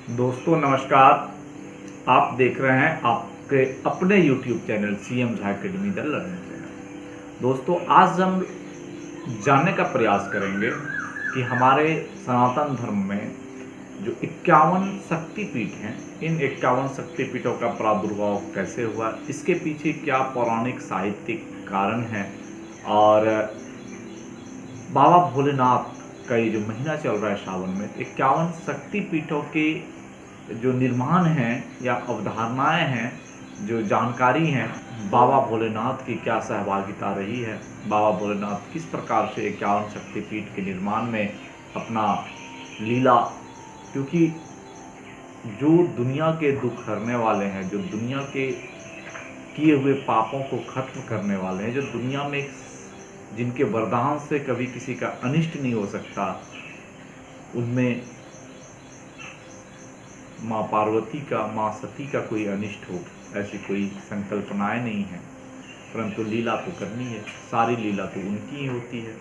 दोस्तों नमस्कार। आप देख रहे हैं आपके अपने YouTube channel CM Jha academy the learning channel. दोस्तों आज हम जानने का प्रयास करेंगे कि हमारे सनातन धर्म में जो 51 शक्तिपीठ हैं, इन 51 शक्तिपीठों का प्रादुर्भाव कैसे हुआ, इसके पीछे क्या पौराणिक साहित्यिक कारण हैं और बाबा भोलेनाथ का ये जो महीना चल रहा है सावन में 51 शक्तिपीठों के जो निर्माण हैं या अवधारणाएं हैं, जो जानकारी हैं, बाबा भोलेनाथ की क्या सहभागिता रही है, बाबा भोलेनाथ किस प्रकार से 51 शक्तिपीठ के निर्माण में अपना लीला, क्योंकि जो दुनिया के दुख हरने वाले हैं, जो दुनिया के किए हुए पापों को खत्म करने वाले हैं, जो दुनिया में जिनके वरदान से कभी किसी का अनिष्ट नहीं हो सकता, उनमें माँ पार्वती का, माँ सती का कोई अनिष्ट हो ऐसी कोई संकल्पनाएं नहीं है, परंतु लीला तो करनी है। सारी लीला तो उनकी ही होती है।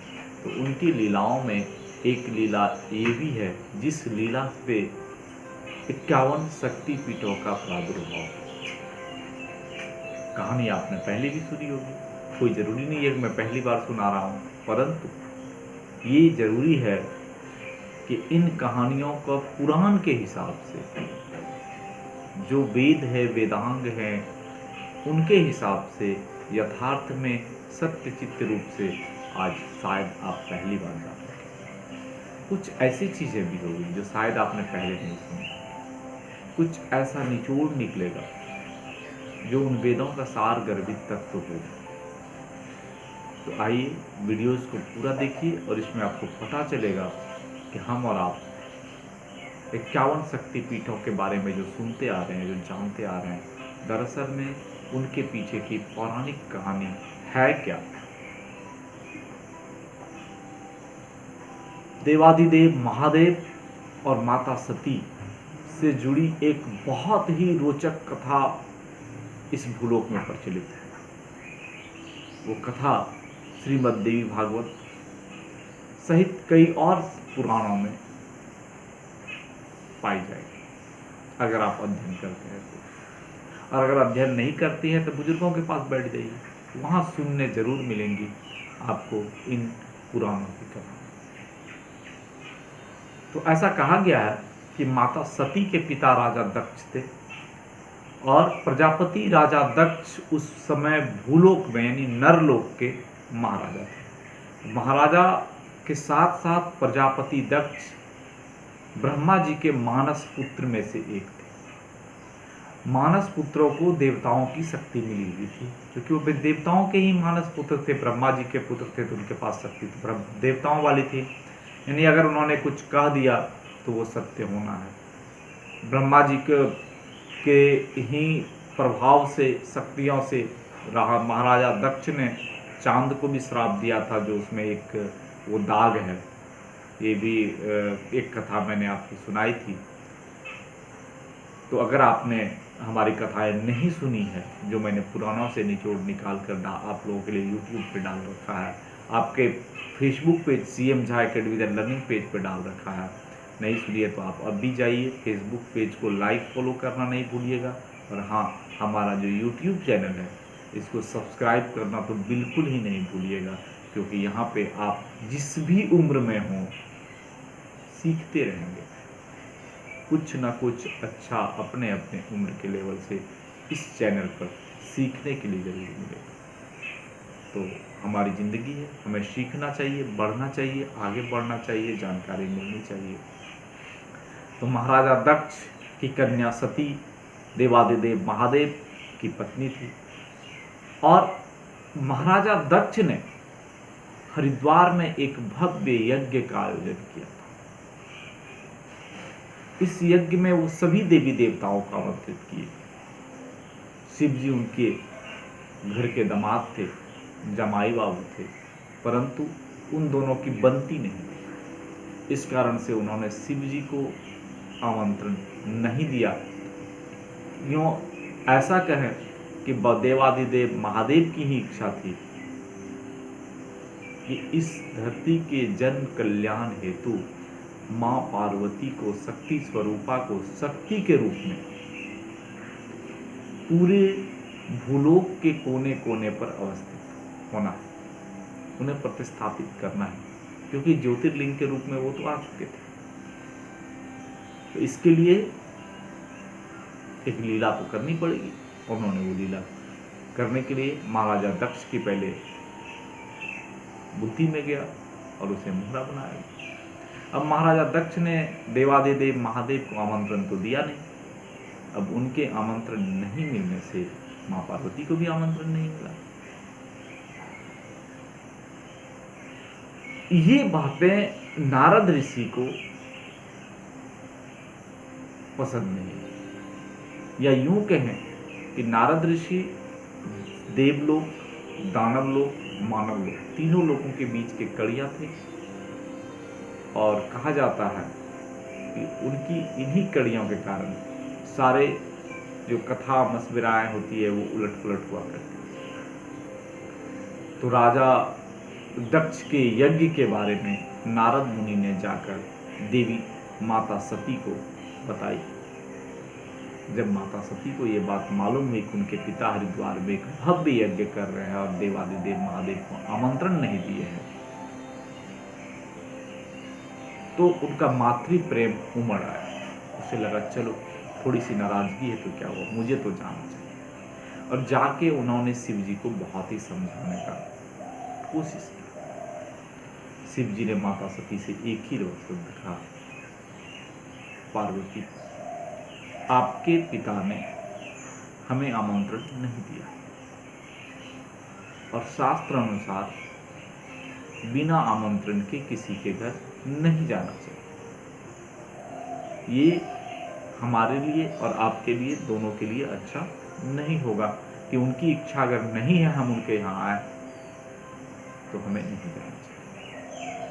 तो उनकी लीलाओं में एक लीला ये भी है जिस लीला पे 51 शक्तिपीठों का प्रादुर्भाव। कहानी आपने पहले भी सुनी होगी, कोई ज़रूरी नहीं है कि मैं पहली बार सुना रहा हूँ, परंतु ये ज़रूरी है कि इन कहानियों का पुराण के हिसाब से, जो वेद है, वेदांग हैं, उनके हिसाब से यथार्थ में सत्यचित्त रूप से आज शायद आप पहली बार जान रहे हैं। कुछ ऐसी चीज़ें भी होगी जो शायद आपने पहले नहीं सुनी, कुछ ऐसा निचोड़ निकलेगा जो उन वेदों का सार गर्भित तत्व होगा। तो आइए वीडियोस को पूरा देखिए और इसमें आपको पता चलेगा कि हम और आप 51 शक्तिपीठों के बारे में जो सुनते आ रहे हैं, जो जानते आ रहे हैं, दरअसल में उनके पीछे की पौराणिक कहानी है क्या। देवादिदेव महादेव और माता सती से जुड़ी एक बहुत ही रोचक कथा इस भूलोक में प्रचलित है। वो कथा श्रीमद् देवी भागवत सहित कई और पुराणों में पाई जाएगी, अगर आप अध्ययन करते हैं तो। और अगर अध्ययन नहीं करती हैं तो बुजुर्गों के पास बैठ जाइए, वहाँ सुनने जरूर मिलेंगी आपको इन पुराणों की कथा। तो ऐसा कहा गया है कि माता सती के पिता राजा दक्ष थे और प्रजापति राजा दक्ष उस समय भूलोक में यानी नरलोक के महाराजा थे। महाराजा के साथ साथ प्रजापति दक्ष ब्रह्मा जी के मानस पुत्र में से एक थे। मानस पुत्रों को देवताओं की शक्ति मिली हुई थी, क्योंकि वो देवताओं के ही मानस पुत्र थे, ब्रह्मा जी के पुत्र थे, तो उनके पास शक्ति तो देवताओं वाली थी। यानी अगर उन्होंने कुछ कह दिया तो वो सत्य होना है। ब्रह्मा जी के ही प्रभाव से, शक्तियों से रहा महाराजा दक्ष ने चांद को भी श्राप दिया था, जो उसमें एक वो दाग है। ये भी एक कथा मैंने आपको सुनाई थी। तो अगर आपने हमारी कथाएं नहीं सुनी है, जो मैंने पुरानों से निचोड़ निकाल कर आप लोगों के लिए यूट्यूब पे डाल रखा है, आपके Facebook page CM Jha academy the learning page पे डाल रखा है, नहीं सुनिए तो आप अब भी जाइए, फेसबुक पेज को लाइक फॉलो करना नहीं भूलिएगा। और हाँ, हमारा जो यूट्यूब चैनल है इसको सब्सक्राइब करना तो बिल्कुल ही नहीं भूलिएगा, क्योंकि यहाँ पे आप जिस भी उम्र में हों सीखते रहेंगे, कुछ ना कुछ अच्छा अपने अपने उम्र के लेवल से इस चैनल पर सीखने के लिए जरूर मिलेगा। तो हमारी ज़िंदगी है, हमें सीखना चाहिए, बढ़ना चाहिए, आगे बढ़ना चाहिए, जानकारी मिलनी चाहिए। तो महाराजा दक्ष की कन्या सती देवादिदेव महादेव की पत्नी थी और महाराजा दक्ष ने हरिद्वार में एक भव्य यज्ञ का आयोजन किया था। इस यज्ञ में वो सभी देवी देवताओं को आमंत्रित किए। शिव जी उनके घर के दामाद थे, जमाई बाबू थे, परंतु उन दोनों की बनती नहीं थी। इस कारण से उन्होंने शिव जी को आमंत्रण नहीं दिया। यूँ ऐसा कहें कि देवादिदेव महादेव की ही इच्छा थी कि इस धरती के जन कल्याण हेतु माँ पार्वती को, शक्ति स्वरूपा को शक्ति के रूप में पूरे भूलोक के कोने कोने पर अवस्थित होना है, उन्हें प्रतिस्थापित करना है, क्योंकि ज्योतिर्लिंग के रूप में वो तो आ चुके थे। तो इसके लिए एक लीला तो करनी पड़ेगी। उन्होंने वो लीला करने के लिए महाराजा दक्ष की पहले बुद्धि में गया और उसे मोहरा बनाया। अब महाराजा दक्ष ने देवादिदेव महादेव को आमंत्रण तो दिया नहीं। अब उनके आमंत्रण नहीं मिलने से मां पार्वती को भी आमंत्रण नहीं मिला। ये बातें नारद ऋषि को पसंद नहीं, या यूं कहें कि नारद ऋषि देवलोक, दानवलोक, मानवलोक, तीनों लोगों के बीच के कड़ियां थे, और कहा जाता है कि उनकी इन्हीं कड़ियों के कारण सारे जो कथा मसविराएं होती है वो उलट पुलट हुआ करती है। तो राजा दक्ष के यज्ञ के बारे में नारद मुनि ने जाकर देवी माता सती को बताई। जब माता सती को ये बात मालूम हुई कि उनके पिता हरिद्वार में एक भव्य यज्ञ कर रहे हैं और देवादिदेव महादेव को आमंत्रण नहीं दिए हैं, तो उनका मातृ प्रेम उमड़ आया। उसे लगा चलो थोड़ी सी नाराजगी है तो क्या हुआ, मुझे तो जाना चाहिए। और जाके उन्होंने शिव जी को बहुत ही समझाने का कोशिश की। शिव जी ने माता सती से एक ही शब्द कहा, पार्वती आपके पिता ने हमें आमंत्रण नहीं दिया और शास्त्र अनुसार बिना आमंत्रण के किसी के घर नहीं जाना चाहिए। ये हमारे लिए और आपके लिए, दोनों के लिए अच्छा नहीं होगा कि उनकी इच्छा अगर नहीं है हम उनके यहाँ आए तो हमें नहीं जाना चाहिए।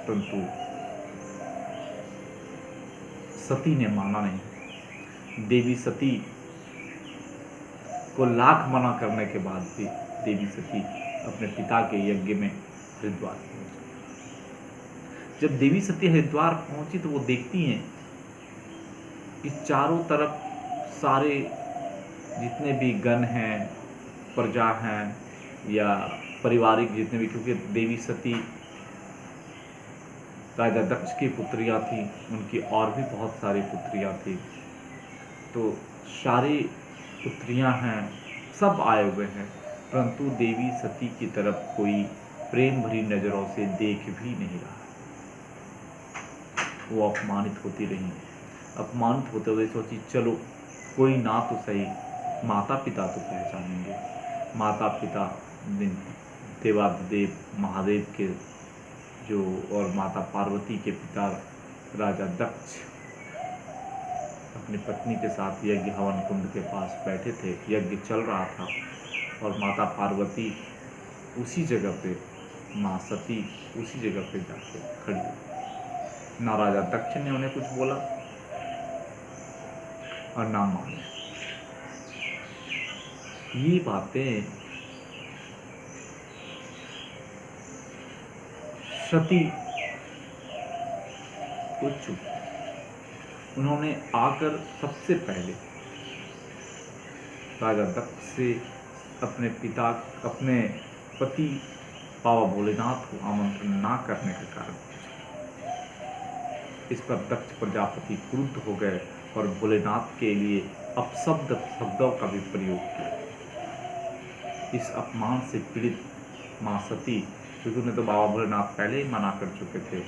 परंतु सती ने माना नहीं। देवी सती को लाख मना करने के बाद भी देवी सती अपने पिता के यज्ञ में हरिद्वार पहुंची। जब देवी सती हरिद्वार पहुंची तो वो देखती हैं कि चारों तरफ सारे जितने भी गण हैं, प्रजा हैं या पारिवारिक जितने भी, क्योंकि देवी सती राजा दक्ष की पुत्रियां थी, उनकी और भी बहुत सारी पुत्रियां थी, तो सारी पुत्रियां हैं, सब आए हुए हैं, परंतु देवी सती की तरफ कोई प्रेम भरी नजरों से देख भी नहीं रहा। वो अपमानित होती रही। अपमानित होते हुए सोची चलो कोई ना तो सही, माता पिता तो पहचानेंगे। माता पिता देवादिदेव महादेव के जो, और माता पार्वती के पिता राजा दक्ष अपनी पत्नी के साथ यज्ञ हवन कुंड के पास बैठे थे, यज्ञ चल रहा था और माता पार्वती उसी जगह पे, माँ सती उसी जगह पे जाके खड़ी हुई। ना राजा दक्ष ने उन्हें कुछ बोला और ना माँ ने। ये बातें सती को चुप। उन्होंने आकर सबसे पहले राजा दक्ष से अपने पिता, अपने पति बाबा भोलेनाथ को आमंत्रण ना करने के कारण इस पर दक्ष प्रजापति क्रुद्ध हो गए और भोलेनाथ के लिए अपशब्द शब्दों का भी प्रयोग किया। इस अपमान से पीड़ित माँ सती, क्योंकि उन्हें तो बाबा भोलेनाथ पहले ही मना कर चुके थे,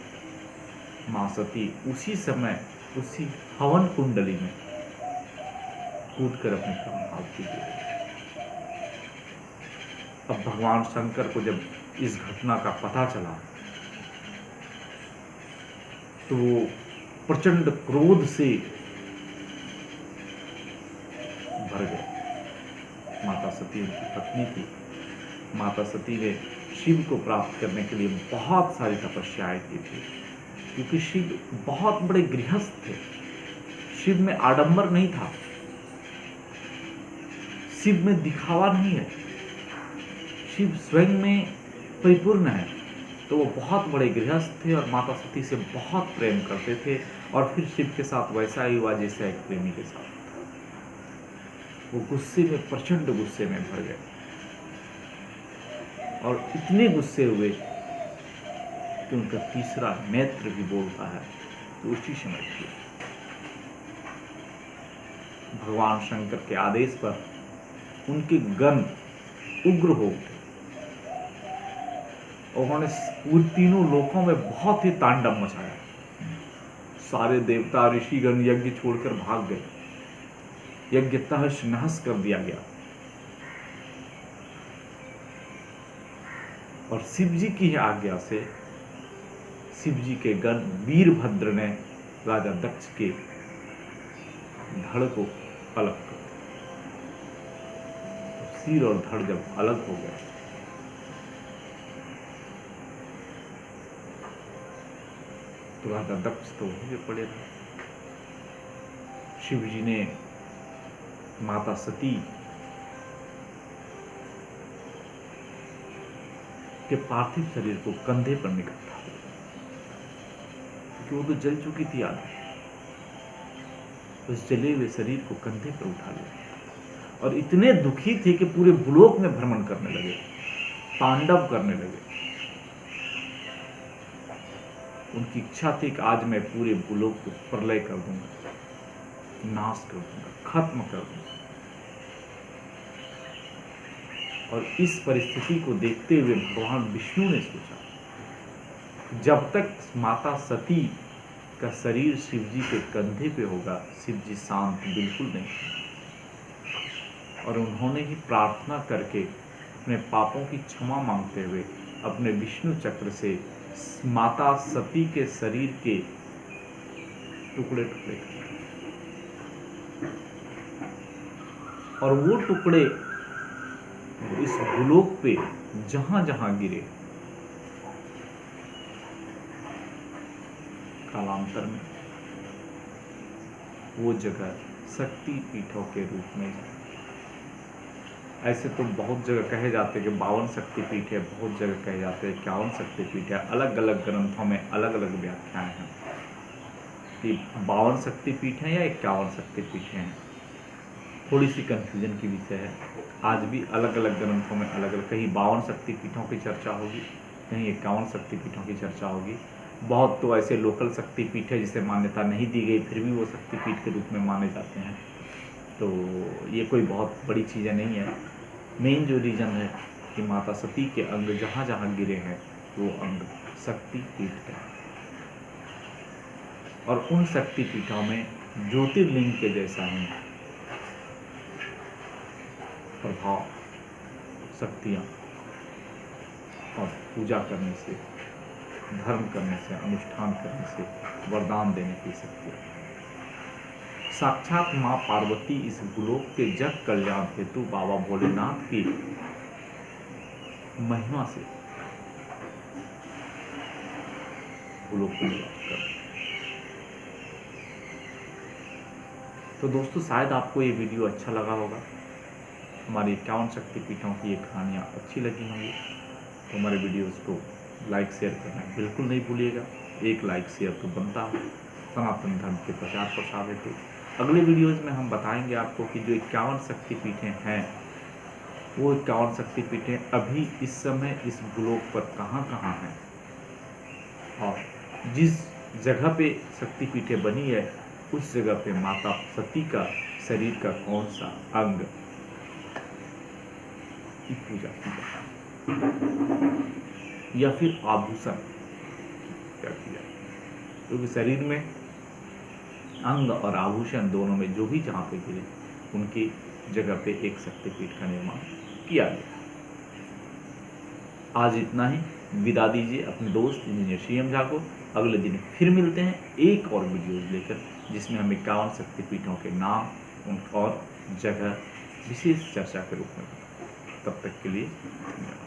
माँ सती उसी समय उसी हवन कुंडली में कूदकर अपने प्राण आहुति दिए। अब भगवान शंकर को जब इस घटना का पता चला तो वो प्रचंड क्रोध से भर गए। माता सती उनकी पत्नी थी। माता सती ने शिव को प्राप्त करने के लिए बहुत सारी तपस्याएं की थी, क्योंकि शिव बहुत बड़े गृहस्थ थे। शिव में आडंबर नहीं था, शिव में दिखावा नहीं है, शिव स्वयं में परिपूर्ण है। तो वो बहुत बड़े गृहस्थ थे और माता सती से बहुत प्रेम करते थे और फिर शिव के साथ वैसा ही हुआ जैसा एक प्रेमी के साथ था। वो गुस्से में, प्रचंड गुस्से में भर गए और इतने गुस्से हुए कि उनका तीसरा नेत्र भी बोलता है तो उसी समय भगवान शंकर के आदेश पर उनके गण उग्र हो उठे। उन्होंने पूरे तीनों लोकों में बहुत ही तांडव मचाया। सारे देवता ऋषिगण यज्ञ छोड़कर भाग गए, यज्ञ तहस नहस कर दिया गया। और शिव जी की आज्ञा से शिव जी के गण वीरभद्र ने राजा दक्ष के धड़ को अलग कर दिया। सिर और धड़ जब अलग हो गए तो राजा दक्ष तो वहीं पे पड़े रहे। शिव जी ने माता सती के पार्थिव शरीर को कंधे पर निकलता, क्योंकि वो तो जल चुकी थी आधी। उस जले हुए शरीर को कंधे पर उठा लिया और इतने दुखी थे कि पूरे भूलोक में भ्रमण करने लगे, तांडव करने लगे। उनकी इच्छा थी कि आज मैं पूरे भूलोक को प्रलय कर दूंगा, नाश कर दूंगा, खत्म कर दूंगा। और इस परिस्थिति को देखते हुए भगवान विष्णु ने सोचा जब तक माता सती का शरीर शिव जी के कंधे पे होगा शिव जी शांत बिल्कुल नहीं। और उन्होंने ही प्रार्थना करके अपने पापों की क्षमा मांगते हुए अपने विष्णु चक्र से माता सती के शरीर के टुकड़े टुकड़े और वो टुकड़े इस भूलोक पे जहां जहां गिरे कालांतर में वो जगह शक्ति पीठों के रूप में। ऐसे तो बहुत जगह कहे जाते हैं कि 52 शक्तिपीठ है, बहुत जगह कहे जाते हैं 51 शक्तिपीठ है। अलग अलग ग्रंथों में अलग अलग व्याख्याएं हैं कि 52 शक्तिपीठ हैं या 51 शक्तिपीठ हैं। थोड़ी सी कंफ्यूजन की विषय है। आज भी अलग अलग ग्रंथों में अलग अलग, कहीं 52 शक्तिपीठों की चर्चा होगी, कहीं 51 शक्तिपीठों की चर्चा होगी। बहुत तो ऐसे लोकल शक्तिपीठ है जिसे मान्यता नहीं दी गई, फिर भी वो शक्तिपीठ के रूप में माने जाते हैं। तो ये कोई बहुत बड़ी चीज़ें नहीं है। मेन जो रीज़न है कि माता सती के अंग जहाँ जहाँ गिरे हैं वो अंग शक्तिपीठ है। और उन शक्तिपीठों में ज्योतिर्लिंग के जैसा ही प्रभाव, शक्तियाँ और पूजा करने से, धर्म करने से, अनुष्ठान करने से वरदान देने की शक्ति। साक्षात माँ पार्वती इस भूलोक के जग कल्याण हेतु बाबा भोलेनाथ की महिमा से भूलोक को निवास कर। तो दोस्तों शायद आपको ये वीडियो अच्छा लगा होगा। हमारी 51 शक्तिपीठों की ये कहानियाँ अच्छी लगी होंगी तो हमारे वीडियोस को लाइक शेयर करना बिल्कुल नहीं भूलिएगा। एक लाइक शेयर तो बनता है सनातन धर्म के प्रचार प्रसार हेतु। अगले वीडियोस में हम बताएंगे आपको कि जो 51 शक्तिपीठें हैं वो 51 शक्तिपीठें अभी इस समय इस भूलोक पर कहाँ कहाँ हैं और जिस जगह पे शक्तिपीठें बनी है उस जगह पे माता सती का शरीर का कौन सा अंग की पूजा की जाती या फिर आभूषण क्या किया, क्योंकि शरीर में अंग और आभूषण दोनों में जो भी जहाँ पे गिरे उनकी जगह पे एक शक्तिपीठ का निर्माण किया गया। आज इतना ही, विदा दीजिए अपने दोस्त इंजीनियर CM झा को। अगले दिन फिर मिलते हैं एक और वीडियोज लेकर जिसमें हम 51 शक्तिपीठों के नाम और जगह विशेष चर्चा के रूप में। तब तक के लिए धन्यवाद।